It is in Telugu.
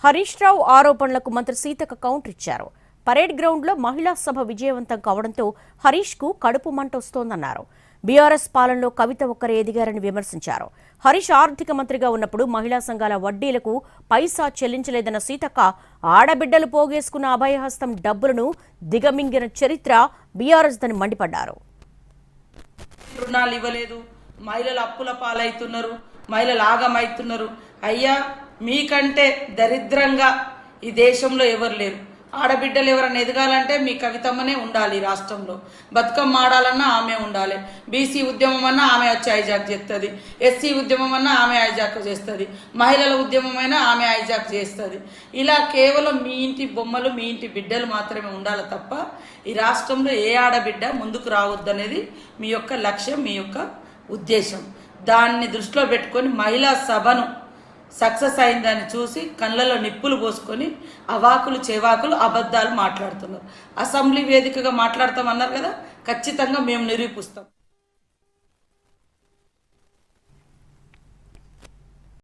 హరీష్ రావు ఆరోపణలకు మంత్రి సీతక్క కౌంటర్ ఇచ్చారు. పరేడ్ గ్రౌండ్లో మహిళా సభ విజయవంతం కావడంతో హరీష్ కు కడుపు మంట వస్తోందన్నారు. బీఆర్ఎస్ పాలనలో కవిత ఒక్కరే ఎదిగారని విమర్శించారు. హరీష్ ఆర్థిక మంత్రిగా ఉన్నప్పుడు మహిళా సంఘాల వడ్డీలకు పైసా చెల్లించలేదన్న సీతక్క ఆడబిడ్డలు పోగేసుకున్న అభయహస్తం డబ్బులను దిగమింగిన చరిత్ర బీఆర్ఎస్ దని మండిపడ్డారు. రుణాలు ఇవ్వలేదు, మహిళలు అప్పుల పాలవుతున్నారు, మహిళలు ఆగమవుతున్నారు. అయ్యా, మీకంటే దరిద్రంగా ఈ దేశంలో ఎవరు లేరు. ఆడబిడ్డలు ఎవరన్నా ఎదగాలంటే మీ కవితమ్మనే ఉండాలి. రాష్ట్రంలో బతుకమ్మ ఆడాలన్నా ఆమె ఉండాలి. బీసీ ఉద్యమం అన్నా ఆమె వచ్చి హైజాక్ చేస్తుంది, ఎస్సీ ఉద్యమం అన్నా ఆమె హైజాక్ చేస్తుంది, మహిళల ఉద్యమం అయినా ఆమె హైజాక్ చేస్తుంది. ఇలా కేవలం మీ ఇంటి బొమ్మలు, మీ ఇంటి బిడ్డలు మాత్రమే ఉండాలి తప్ప ఈ రాష్ట్రంలో ఏ ఆడబిడ్డ ముందుకు రావద్దనేది మీ యొక్క లక్ష్యం, మీ యొక్క ఉద్దేశం. దాన్ని దృష్టిలో పెట్టుకొని మహిళా సభను సక్సెస్ అయిందని చూసి కళ్ళలో నిప్పులు పోసుకొని అవాకులు చెవాకులు అబద్ధాలు మాట్లాడుతున్నారు. అసెంబ్లీ వేదికగా మాట్లాడతామన్నారు కదా, ఖచ్చితంగా మేము నిరూపిస్తాం.